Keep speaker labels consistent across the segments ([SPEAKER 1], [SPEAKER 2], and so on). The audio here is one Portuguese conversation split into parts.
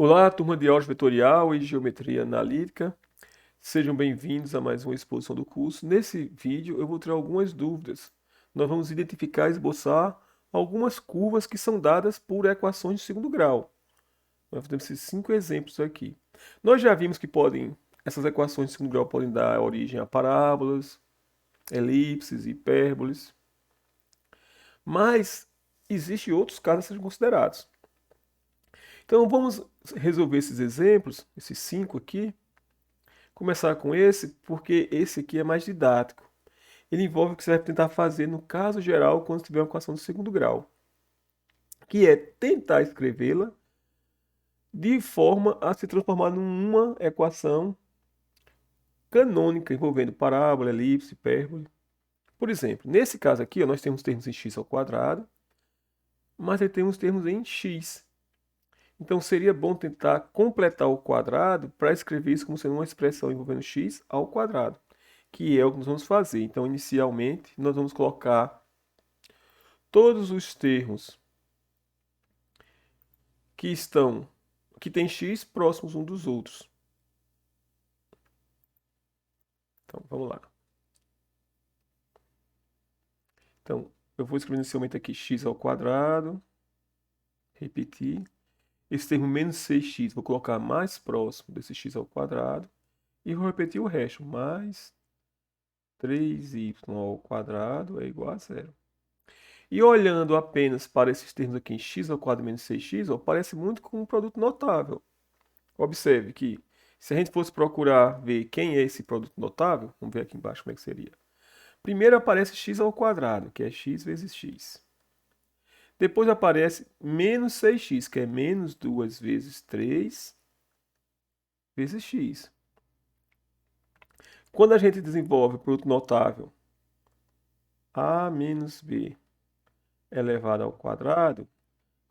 [SPEAKER 1] Olá, turma de álgebra vetorial e geometria analítica. Sejam bem-vindos a mais uma exposição do curso. Nesse vídeo eu vou tirar algumas dúvidas. Nós vamos identificar e esboçar algumas curvas que são dadas por equações de segundo grau. Nós temos esses 5 exemplos aqui. Nós já vimos que essas equações de segundo grau podem dar origem a parábolas, elipses, hipérboles, mas existem outros casos a serem considerados. Então vamos resolver esses exemplos, esses 5 aqui. Começar com esse, porque esse aqui é mais didático. Ele envolve o que você vai tentar fazer no caso geral quando tiver uma equação de segundo grau, que é tentar escrevê-la de forma a se transformar numa equação canônica envolvendo parábola, elipse, hipérbole. Por exemplo, nesse caso aqui, ó, nós temos termos em x ao quadrado, mas aí temos termos em x. Então seria bom tentar completar o quadrado para escrever isso como sendo uma expressão envolvendo x ao quadrado, que é o que nós vamos fazer. Então, inicialmente, nós vamos colocar todos os termos que têm x próximos uns dos outros. Então, vamos lá. Então, eu vou escrever inicialmente aqui x ao quadrado, repetir. Esse termo menos 6x, vou colocar mais próximo desse x ao quadrado. E vou repetir o resto, mais 3y ao quadrado é igual a zero. E olhando apenas para esses termos aqui em x ao quadrado menos 6x, ó, parece muito com um produto notável. Observe que se a gente fosse procurar ver quem é esse produto notável, vamos ver aqui embaixo como é que seria. Primeiro aparece x ao quadrado, que é x vezes x. Depois aparece menos 6x, que é menos 2 vezes 3 vezes x. Quando a gente desenvolve o produto notável a menos b elevado ao quadrado,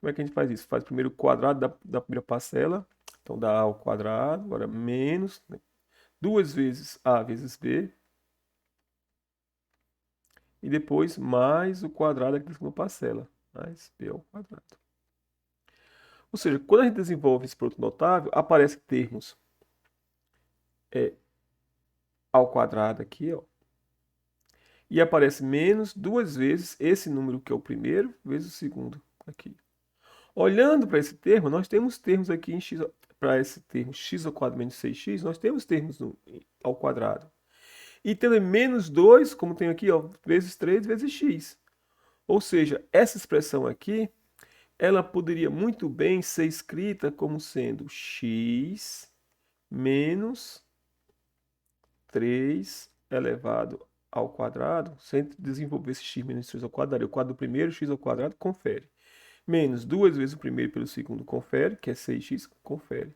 [SPEAKER 1] como é que a gente faz isso? Faz primeiro o quadrado da primeira parcela, então dá a ao quadrado, agora menos 2 vezes a vezes b, e depois mais o quadrado aqui da segunda parcela, mais b ao quadrado. Ou seja, quando a gente desenvolve esse produto notável, aparecem termos ao quadrado aqui, ó, e aparece menos 2 vezes esse número que é o primeiro, vezes o segundo aqui. Olhando para esse termo, nós temos termos aqui em x, para esse termo x ao quadrado menos 6x, nós temos termos ao quadrado. E também menos 2, como tem aqui, ó, vezes 3 vezes x. Ou seja, essa expressão aqui, ela poderia muito bem ser escrita como sendo x menos 3 elevado ao quadrado, sem desenvolver esse x menos 3 ao quadrado. O quadro do primeiro, x ao quadrado, confere. Menos 2 vezes o primeiro pelo segundo, confere, que é 6x, confere.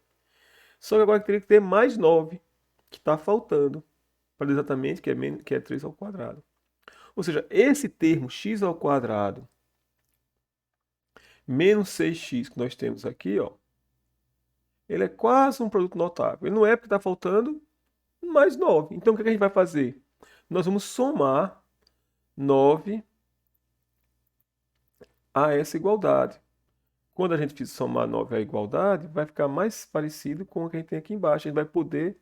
[SPEAKER 1] Só que agora teria que ter mais 9, que está faltando, para exatamente, que é 3 ao quadrado. Ou seja, esse termo x ao quadrado menos 6x que nós temos aqui, ó, ele é quase um produto notável. Ele não é porque está faltando mais 9. Então, o que a gente vai fazer? Nós vamos somar 9 a essa igualdade. Quando a gente fizer somar 9 à igualdade, vai ficar mais parecido com o que a gente tem aqui embaixo. A gente vai poder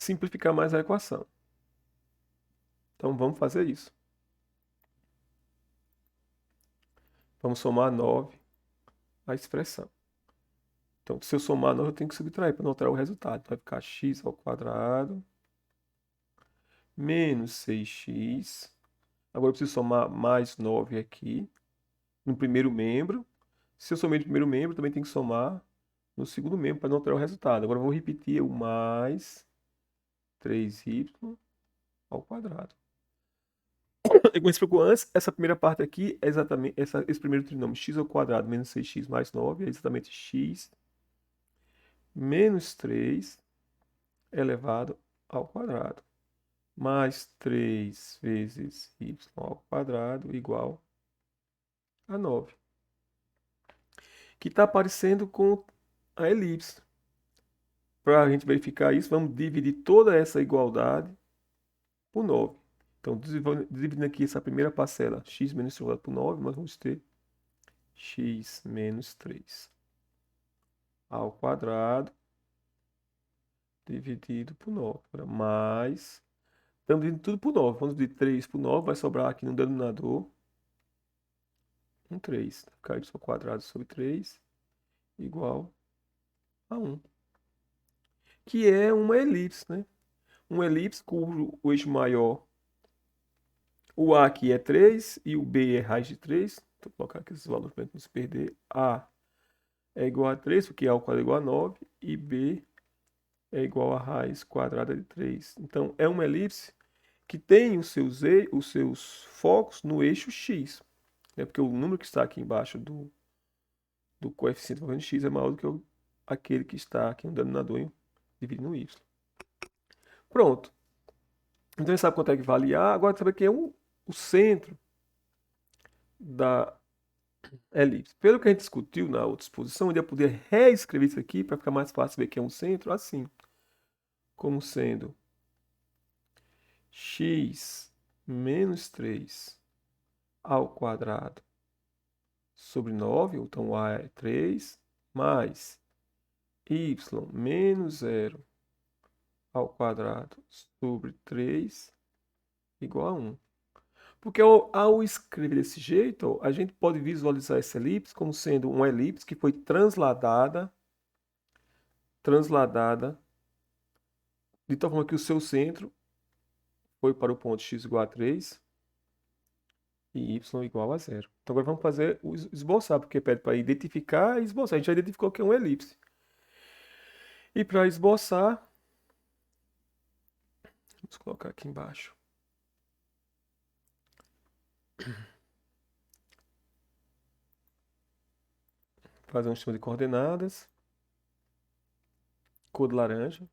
[SPEAKER 1] simplificar mais a equação. Então, vamos fazer isso. Vamos somar 9 à expressão. Então, se eu somar 9, eu tenho que subtrair para não alterar o resultado. Vai ficar x ao quadrado menos 6x. Agora eu preciso somar mais 9 aqui no primeiro membro. Se eu somei no primeiro membro, também tem que somar no segundo membro para não alterar o resultado. Agora eu vou repetir o mais 3y ao quadrado. Como a gente explicou antes, essa primeira parte aqui é exatamente esse primeiro trinômio, x ao quadrado menos 6x mais 9 é exatamente x menos 3 elevado ao quadrado, mais 3 vezes y ao quadrado igual a 9, que está aparecendo com a elipse. Para a gente verificar isso, vamos dividir toda essa igualdade por 9. Então, dividindo aqui essa primeira parcela, x menos y por 9, nós vamos ter x menos 3 ao quadrado dividido por 9. Mais, estamos dividindo tudo por 9. Vamos dividir 3 por 9, vai sobrar aqui no denominador um 3. Ficar y ao quadrado sobre 3 igual a 1. Que é uma elipse, né? Uma elipse cujo o eixo maior, o A aqui é 3 e o B é raiz de 3. Vou colocar aqui esses valores para não se perder. A é igual a 3, porque A ao quadrado é igual a 9, e B é igual a raiz quadrada de 3. Então, é uma elipse que tem os seus focos no eixo x, né? Porque o número que está aqui embaixo do coeficiente envolvendo x é maior do que aquele que está aqui no denominador dividido no y. Pronto. Então, a gente sabe quanto é que vale A. Agora, saber que é o centro da elipse. Pelo que a gente discutiu na outra exposição, eu ia poder reescrever isso aqui para ficar mais fácil ver que é um centro, assim, como sendo x menos 3 ao quadrado sobre 9, então A é 3, mais y menos 0 ao quadrado sobre 3 igual a 1. Porque ao escrever desse jeito, a gente pode visualizar essa elipse como sendo uma elipse que foi transladada de tal forma que o seu centro foi para o ponto x igual a 3 e y igual a 0. Então agora vamos fazer o esboçar, porque pede para identificar e esboçar. A gente já identificou que é uma elipse. E para esboçar, vamos colocar aqui embaixo. Fazer um sistema de coordenadas. Cor de laranja.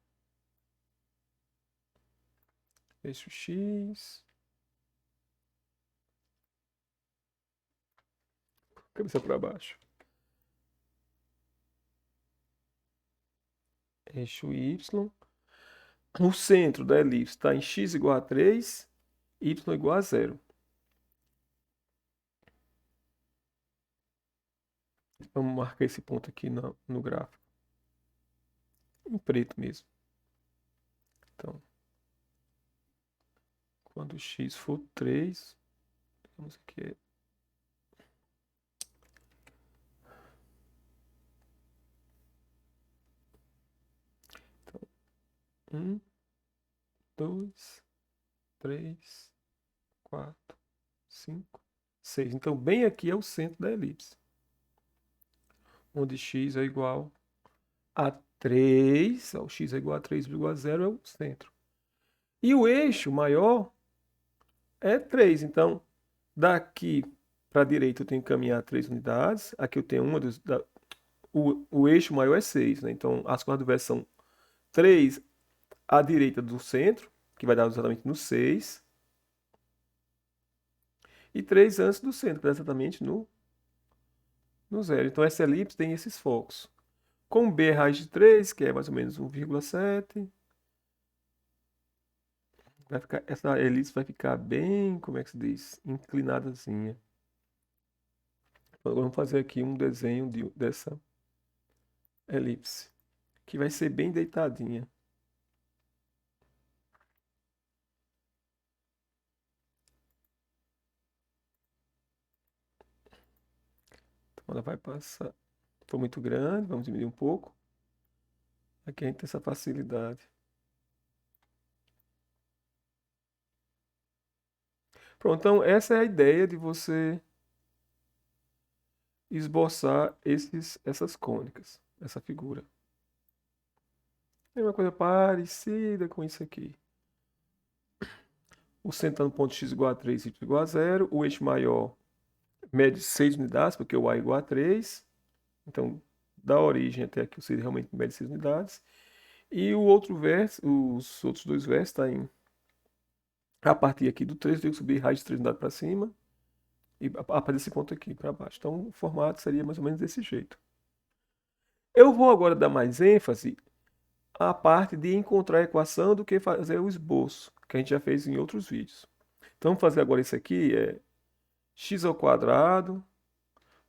[SPEAKER 1] Eixo x. Cabeça para baixo. Eixo y. O centro da elipse está em x igual a 3, y igual a 0. Vamos marcar esse ponto aqui no gráfico. Em preto mesmo. Então, quando x for 3, vamos aqui. Então, 1, 2, 3, 4, 5, 6. Então, bem aqui é o centro da elipse. Onde x é igual a 3. O x é igual a 3,0 é o centro. E o eixo maior é 3. Então, daqui para a direita eu tenho que caminhar 3 unidades. Aqui eu tenho uma o eixo maior é 6, né? Então, as coordenadas do verso são 3 à direita do centro, que vai dar exatamente no 6. E 3 antes do centro, que dá exatamente no 0. Então, essa elipse tem esses focos. Com B é raiz de 3, que é mais ou menos 1,7. Essa elipse vai ficar bem, como é que se diz? Inclinadazinha. Agora vamos fazer aqui um desenho dessa elipse, que vai ser bem deitadinha. Então ela vai passar. Foi muito grande, vamos diminuir um pouco. Aqui a gente tem essa facilidade. Pronto, então essa é a ideia de você esboçar essas cônicas, essa figura. É uma coisa parecida com isso aqui. O centro está no ponto x igual a 3, y igual a 0. O eixo maior mede 6 unidades, porque o A é igual a 3. Então, da origem até aqui, o C realmente mede 6 unidades. E o outro verso, os outros dois versos estão a partir aqui do 3, eu tenho que subir raiz de 3 unidades para cima. E a partir desse ponto aqui para baixo. Então, o formato seria mais ou menos desse jeito. Eu vou agora dar mais ênfase à parte de encontrar a equação do que fazer o esboço, que a gente já fez em outros vídeos. Então, vamos fazer agora isso aqui, x ao quadrado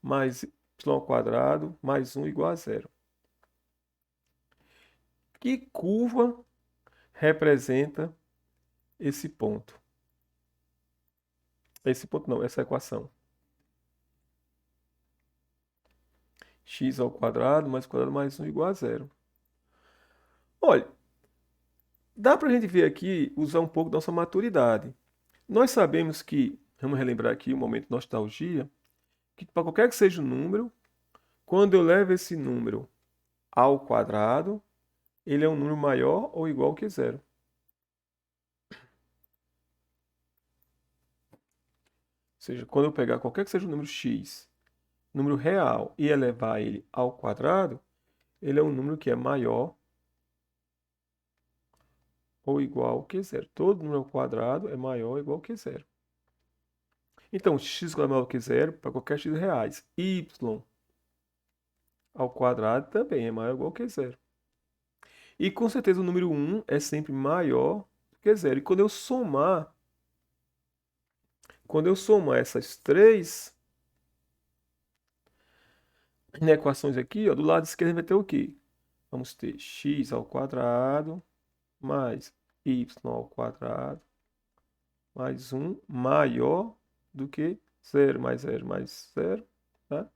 [SPEAKER 1] mais y ao quadrado mais 1 igual a zero. Que curva representa esse ponto? Esse ponto não, essa equação. X ao quadrado mais 1 igual a zero. Olha, dá para a gente ver aqui, usar um pouco da nossa maturidade. Nós sabemos que, vamos relembrar aqui o momento de nostalgia, que para qualquer que seja o número, quando eu levo esse número ao quadrado, ele é um número maior ou igual que zero. Ou seja, quando eu pegar qualquer que seja o número x, número real, e elevar ele ao quadrado, ele é um número que é maior ou igual que zero. Todo número ao quadrado é maior ou igual que zero. Então, x é maior que zero para qualquer x reais. Y ao quadrado também é maior ou igual que zero. E com certeza o número 1 é sempre maior que zero. E quando eu somar essas três equações aqui, ó, do lado esquerdo vai ter o quê? Vamos ter x ao quadrado mais y ao quadrado mais 1 maior do que zero mais zero mais zero, tá?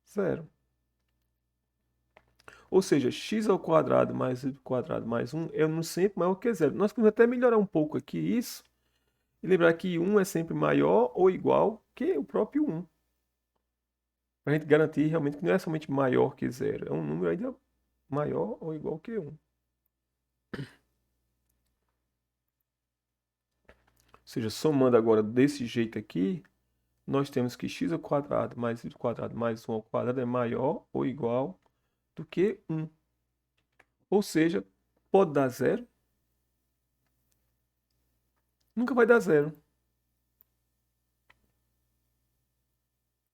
[SPEAKER 1] Zero. Ou seja, x ao quadrado mais y ao quadrado mais 1 é um sempre maior que zero. Nós podemos até melhorar um pouco aqui isso e lembrar que 1 é sempre maior ou igual que o próprio 1. Para a gente garantir realmente que não é somente maior que zero, é um número ainda maior ou igual que 1. Ou seja, somando agora desse jeito aqui, nós temos que x ao quadrado mais y ao quadrado mais 1 ao quadrado é maior ou igual do que 1. Ou seja, pode dar zero? Nunca vai dar zero.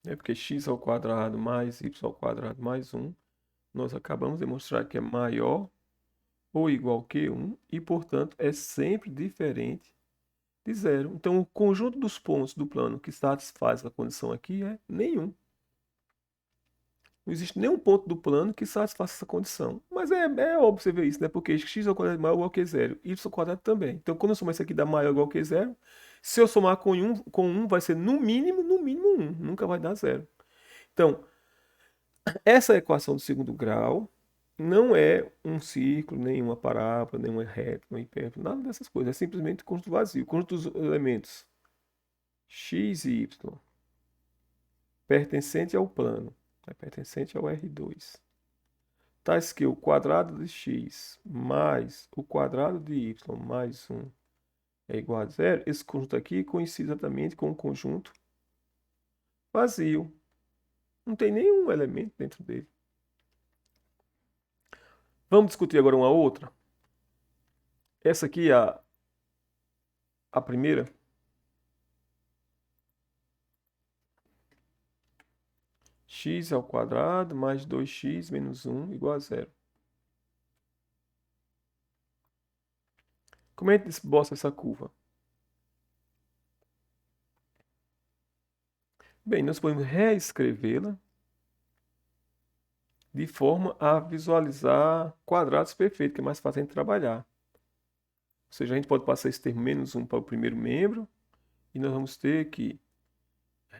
[SPEAKER 1] Né? Porque x ao quadrado mais y ao quadrado mais 1, nós acabamos de demonstrar que é maior ou igual que 1 e, portanto, é sempre diferente de zero. Então, o conjunto dos pontos do plano que satisfaz a condição aqui é nenhum. Não existe nenhum ponto do plano que satisfaça essa condição. Mas é óbvio você ver isso, né? Porque x ao quadrado é maior ou igual que zero. Y ao quadrado também. Então, quando eu somar isso aqui dá maior ou igual que zero. Se eu somar com 1 vai ser no mínimo 1. Nunca vai dar zero. Então, essa equação do segundo grau não é um círculo, nem uma parábola, nem uma reta, nem hipérbole, nada dessas coisas. É simplesmente conjunto vazio. Conjunto dos elementos x e y pertencente ao plano, pertencente ao R2. Tais que o quadrado de x mais o quadrado de y mais 1 é igual a zero. Esse conjunto aqui coincide exatamente com o conjunto vazio. Não tem nenhum elemento dentro dele. Vamos discutir agora uma outra. Essa aqui é a primeira. X ao quadrado mais 2x menos 1 igual a zero. Como é que esboça essa curva? Bem, nós podemos reescrevê-la de forma a visualizar quadrados perfeitos, que é mais fácil de trabalhar. Ou seja, a gente pode passar esse termo menos 1 para o primeiro membro, e nós vamos ter que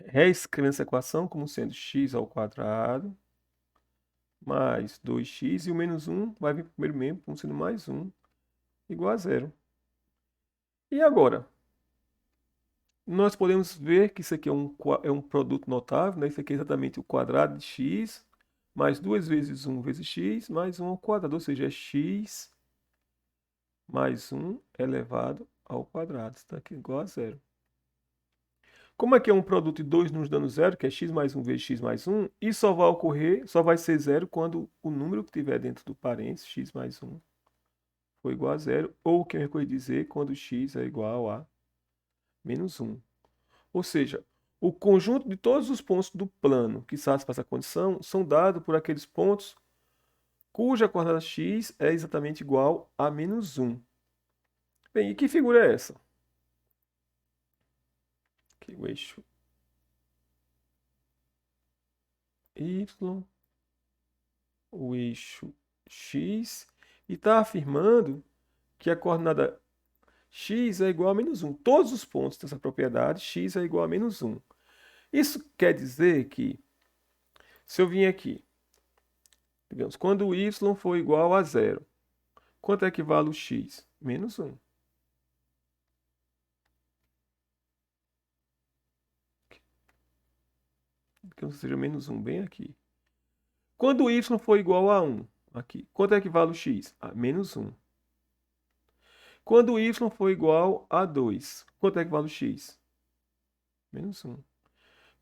[SPEAKER 1] reescrever essa equação como sendo x ao quadrado mais 2x, e o menos 1 vai vir para o primeiro membro como sendo mais 1 igual a zero. E agora? Nós podemos ver que isso aqui é um produto notável, né? Isso aqui é exatamente o quadrado de x, mais 2 vezes 1 vezes x, mais 1 ao quadrado, ou seja, é x mais 1 elevado ao quadrado. Está aqui igual a zero. Como aqui é um produto de dois números dando zero, que é x mais 1 vezes x mais 1, isso só vai ocorrer, só vai ser zero quando o número que tiver dentro do parênteses, x mais 1, for igual a zero, ou o que eu recorri dizer, quando x é igual a menos 1. Ou seja, o conjunto de todos os pontos do plano que satisfaz essa condição são dados por aqueles pontos cuja coordenada x é exatamente igual a menos 1. Bem, e que figura é essa? Aqui o eixo y, o eixo x, e está afirmando que a coordenada x é igual a menos 1. Todos os pontos dessa propriedade, x é igual a menos 1. Isso quer dizer que, se eu vim aqui, digamos, quando o y for igual a 0, quanto equivale o x? Menos 1. Que seja menos 1 bem aqui. Quando o y for igual a 1, aqui, quanto equivale o x? Menos 1. Quando o y for igual a 2, quanto equivale o x? Menos 1.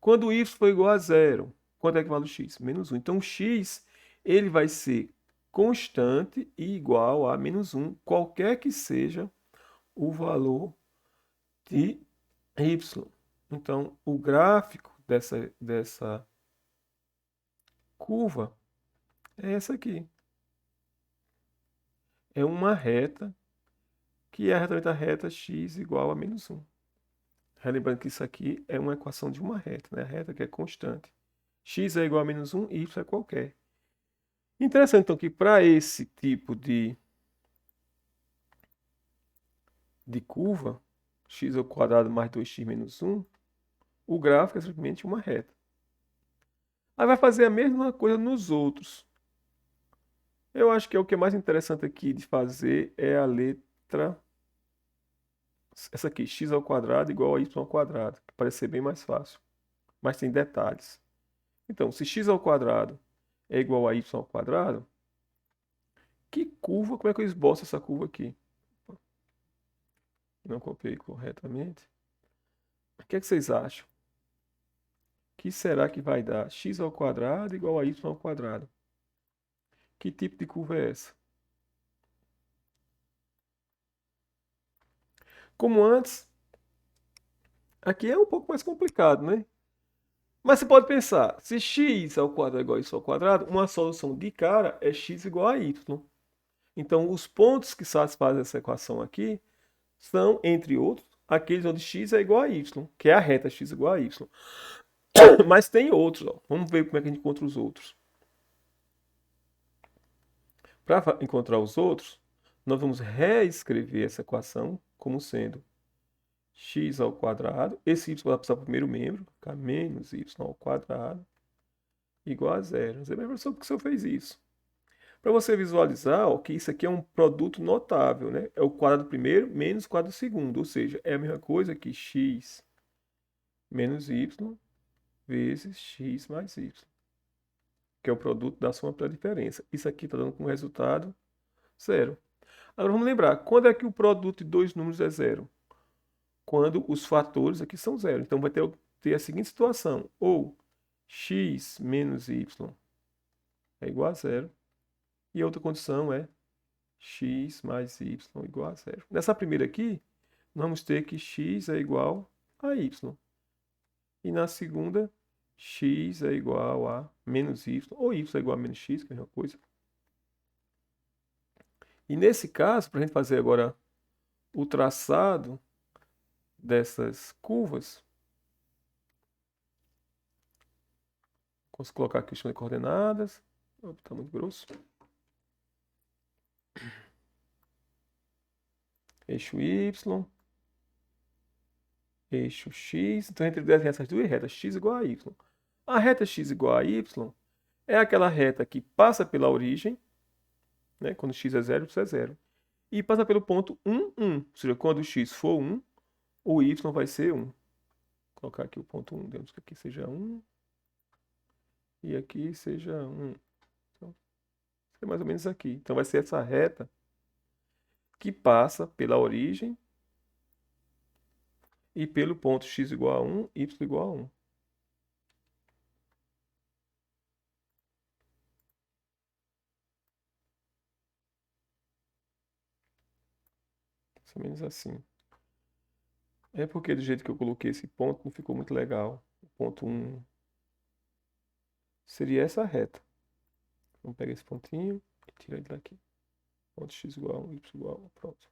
[SPEAKER 1] Quando o y for igual a 0, quanto equivale o x? Menos 1. Então, o x ele vai ser constante e igual a menos 1, qualquer que seja o valor de y. Então, o gráfico dessa curva é essa aqui. É uma reta que é exatamente a reta x igual a menos 1. Relembrando que isso aqui é uma equação de uma reta, né? A reta que é constante. X é igual a menos 1, y é qualquer. Interessante, então, que para esse tipo de curva, x ao quadrado mais 2x menos 1, o gráfico é simplesmente uma reta. Aí vai fazer a mesma coisa nos outros. Eu acho que é o que é mais interessante aqui de fazer é a letra, essa aqui, x ao quadrado igual a y ao quadrado, que parece ser bem mais fácil, mas tem detalhes. Então, se x ao quadrado é igual a y ao quadrado, que curva, como é que eu esboço essa curva aqui? Não copiei corretamente. O que é que vocês acham? Que será que vai dar x ao quadrado igual a y ao quadrado? Que tipo de curva é essa? Como antes, aqui é um pouco mais complicado, né? Mas você pode pensar, se x ao quadrado é igual a y ao quadrado, uma solução de cara é x igual a y. Então, os pontos que satisfazem essa equação aqui são, entre outros, aqueles onde x é igual a y, que é a reta x igual a y. Mas tem outros, ó. Vamos ver como é que a gente encontra os outros. Para encontrar os outros, nós vamos reescrever essa equação como sendo x ao quadrado, esse y vai passar para o primeiro membro, ficar menos y ao quadrado, igual a zero. Você vai ver só porque o senhor fez isso. Para você visualizar, ó, que isso aqui é um produto notável, né? É o quadrado primeiro menos o quadrado segundo, ou seja, é a mesma coisa que x menos y vezes x mais y, que é o produto da soma pela diferença. Isso aqui está dando como resultado zero. Agora vamos lembrar, quando é que o produto de dois números é zero? Quando os fatores aqui são zero. Então vai ter a seguinte situação, ou x menos y é igual a zero, e a outra condição é x mais y igual a zero. Nessa primeira aqui, nós vamos ter que x é igual a y. E na segunda, x é igual a menos y, ou y é igual a menos x, que é a mesma coisa. E nesse caso, para a gente fazer agora o traçado dessas curvas, vamos colocar aqui o sistema de coordenadas. Opa, tá muito grosso. Eixo y, eixo x. Então a gente desenha essas duas retas, x igual a y. A reta x igual a y é aquela reta que passa pela origem, né, quando x é zero, y é zero, e passa pelo ponto 1, 1. Ou seja, quando x for 1, o y vai ser 1. Vou colocar aqui o ponto 1, digamos que aqui seja 1 e aqui seja 1. Então, é mais ou menos aqui. Então vai ser essa reta que passa pela origem e pelo ponto x igual a 1, y igual a 1. Mais ou menos assim. É porque do jeito que eu coloquei esse ponto não ficou muito legal. O ponto 1 seria essa reta. Vamos pegar esse pontinho e tirar ele daqui. Ponto x igual a 1, y igual a 1. Pronto.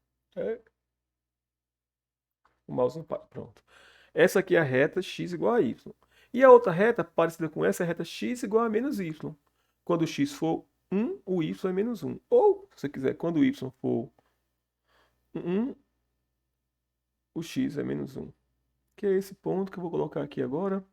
[SPEAKER 1] O mouse não para. Pronto. Essa aqui é a reta x igual a y. E a outra reta, parecida com essa, é a reta x igual a menos y. Quando o x for 1, o y é menos 1. Ou, se você quiser, quando o y for 1, o x é menos 1. Que é esse ponto que eu vou colocar aqui agora.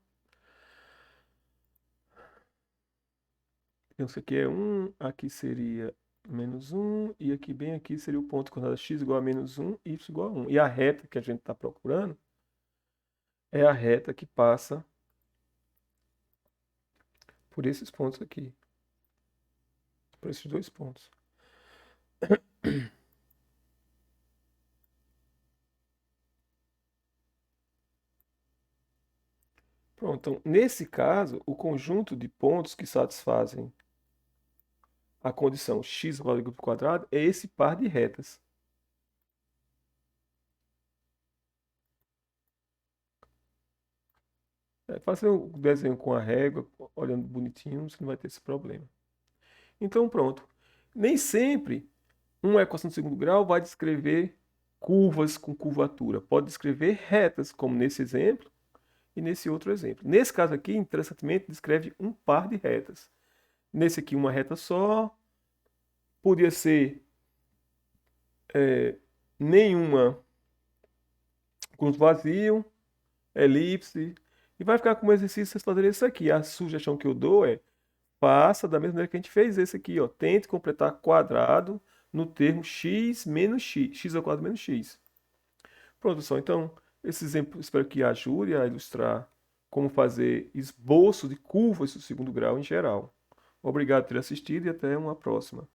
[SPEAKER 1] Então, isso aqui é 1, aqui seria menos 1, e aqui bem aqui seria o ponto coordenada x igual a menos 1, y igual a 1. E a reta que a gente está procurando é a reta que passa por esses pontos aqui. Por esses dois pontos. Pronto, então, nesse caso, o conjunto de pontos que satisfazem a condição x igual a grupo quadrado é esse par de retas. Fazer o desenho com a régua, olhando bonitinho, você não vai ter esse problema. Então, pronto. Nem sempre uma equação de segundo grau vai descrever curvas com curvatura. Pode descrever retas, como nesse exemplo e nesse outro exemplo. Nesse caso aqui, interessantemente, descreve um par de retas. Nesse aqui, uma reta só. Podia ser nenhuma curso vazio, elipse. E vai ficar como exercício vocês fazerem isso aqui. A sugestão que eu dou é faça da mesma maneira que a gente fez esse aqui, ó. Tente completar quadrado no termo x menos x, x ao quadrado menos x. Pronto, pessoal. Então, esse exemplo espero que ajude a ilustrar como fazer esboço de curvas do segundo grau em geral. Obrigado por ter assistido e até uma próxima.